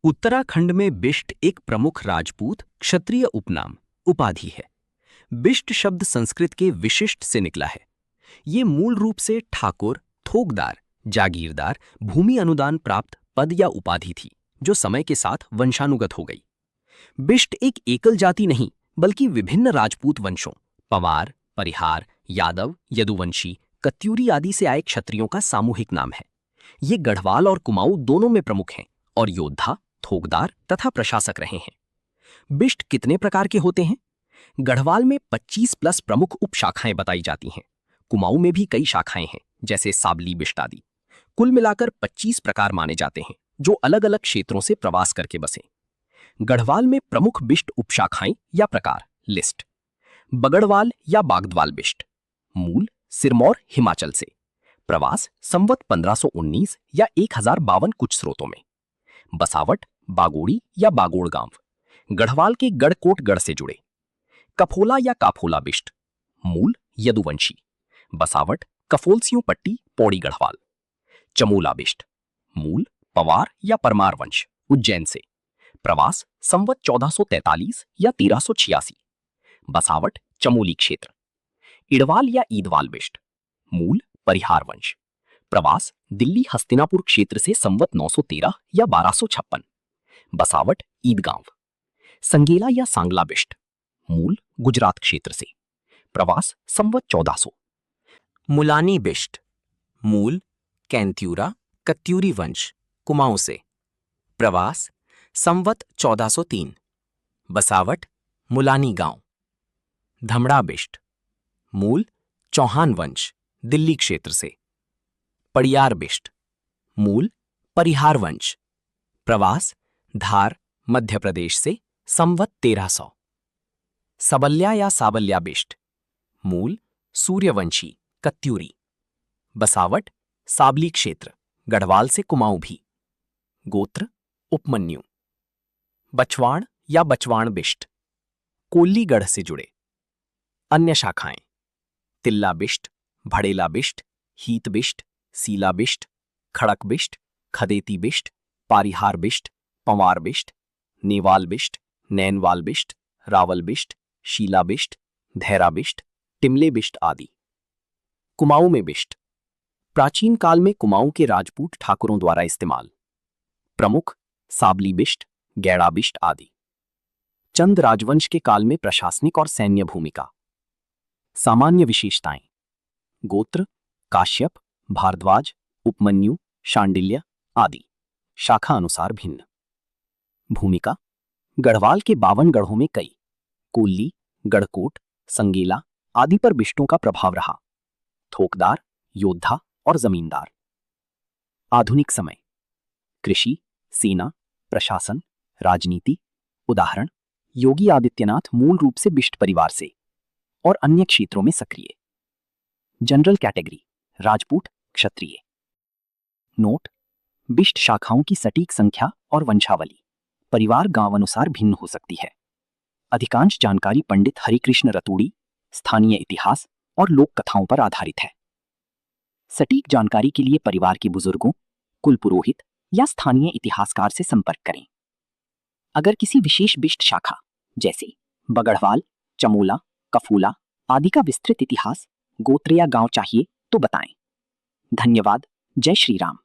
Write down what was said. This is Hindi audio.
उत्तराखंड में बिष्ट एक प्रमुख राजपूत क्षत्रिय उपनाम उपाधि है। बिष्ट शब्द संस्कृत के विशिष्ट से निकला है। ये मूल रूप से ठाकुर, थोकदार, जागीरदार, भूमि अनुदान प्राप्त पद या उपाधि थी, जो समय के साथ वंशानुगत हो गई। बिष्ट एक एकल जाति नहीं, बल्कि विभिन्न राजपूत वंशों पवार, परिहार, यादव, यदुवंशी, कत्यूरी आदि से आए क्षत्रियों का सामूहिक नाम है। ये गढ़वाल और कुमाऊं दोनों में प्रमुख हैं और योद्धा, थोकदार तथा प्रशासक रहे हैं। बिष्ट कितने प्रकार के होते हैं? गढ़वाल में 25 प्लस प्रमुख उपशाखाएं बताई जाती हैं। कुमाऊं में भी कई शाखाएं हैं, जैसे साबली बिष्ट आदि। कुल मिलाकर 25 प्रकार माने जाते हैं, जो अलग अलग क्षेत्रों से प्रवास करके बसे। गढ़वाल में प्रमुख बिष्ट उपशाखाएं या प्रकार लिस्ट: बगड़वाल या बागद्वाल बिष्ट, मूल सिरमौर हिमाचल से, प्रवास संवत 1519 या 1052 कुछ स्रोतों में। बसावट, बागोड़ी या बागोड़ गांव, गढ़वाल के गढ़कोट गढ़ से जुड़े। कफोला या काफोला बिष्ट, मूल यदुवंशी, बसावट कफोलसियों पट्टी पौड़ी गढ़वाल। चमोला बिष्ट, मूल पवार या परमार वंश, उज्जैन से, प्रवास संवत 1443 या 1386, बसावट चमोली क्षेत्र। इड़वाल या ईदवाल बिष्ट, मूल परिहार वंश, प्रवास दिल्ली हस्तिनापुर क्षेत्र से संवत 913 या 1256, बसावट ईदगांव। संगेला या सांगला बिष्ट, मूल गुजरात क्षेत्र से, प्रवास संवत 1400। मुलानी बिष्ट, मूल कैंत्यूरा कत्यूरी वंश, कुमाऊं से, प्रवास संवत 1403, बसावट मुलानी गांव। धमड़ा बिष्ट, मूल चौहान वंश, दिल्ली क्षेत्र से, पड़ियार बिष्ट, मूल परिहार वंश, प्रवास धार मध्य प्रदेश से, संवत 1300। सबल्या या साबल्या बिष्ट, मूल सूर्यवंशी कत्यूरी, बसावट साबली क्षेत्र, गढ़वाल से कुमाऊं भी, गोत्र उपमन्यु। बछवाण या बचवाण बिष्ट, कोल्लीगढ़ से जुड़े। अन्य शाखाएं: तिल्ला बिष्ट, भड़ेला बिष्ट, हीत बिष्ट, सीला बिष्ट, खड़क बिष्ट, खदेती बिष्ट, पारिहार बिष्ट, पंवार बिष्ट, नेवाल बिष्ट, नैनवाल बिष्ट, रावल बिष्ट, शीला बिष्ट, धैरा बिष्ट, टिमले बिष्ट आदि। कुमाऊं में बिष्ट, प्राचीन काल में कुमाऊं के राजपूत ठाकुरों द्वारा इस्तेमाल। प्रमुख साबली बिष्ट, गैड़ा बिष्ट आदि। चंद राजवंश के काल में प्रशासनिक और सैन्य भूमिका। सामान्य विशेषताएं: गोत्र काश्यप, भारद्वाज, उपमन्यु, शांडिल्य आदि। शाखा अनुसार भिन्न। भूमिका: गढ़वाल के 52 गढ़ों में कई कोल्ली, गढ़कोट, संगेला आदि पर बिष्टों का प्रभाव रहा। थोकदार, योद्धा और जमींदार। आधुनिक समय: कृषि, सेना, प्रशासन, राजनीति। उदाहरण: योगी आदित्यनाथ मूल रूप से बिष्ट परिवार से और अन्य क्षेत्रों में सक्रिय। जनरल कैटेगरी: राजपूत, क्षत्रिय। नोट: बिष्ट शाखाओं की सटीक संख्या और वंशावली परिवार गांव अनुसार भिन्न हो सकती है। अधिकांश जानकारी पंडित हरिकृष्ण रतूड़ी, स्थानीय इतिहास और लोक कथाओं पर आधारित है। सटीक जानकारी के लिए परिवार के बुजुर्गों, कुल पुरोहित या स्थानीय इतिहासकार से संपर्क करें। अगर किसी विशेष बिष्ट शाखा जैसे बगढ़वाल, चमोला, कफूला आदि का विस्तृत इतिहास, गोत्र या गांव चाहिए तो बताएं। धन्यवाद। जय श्री राम।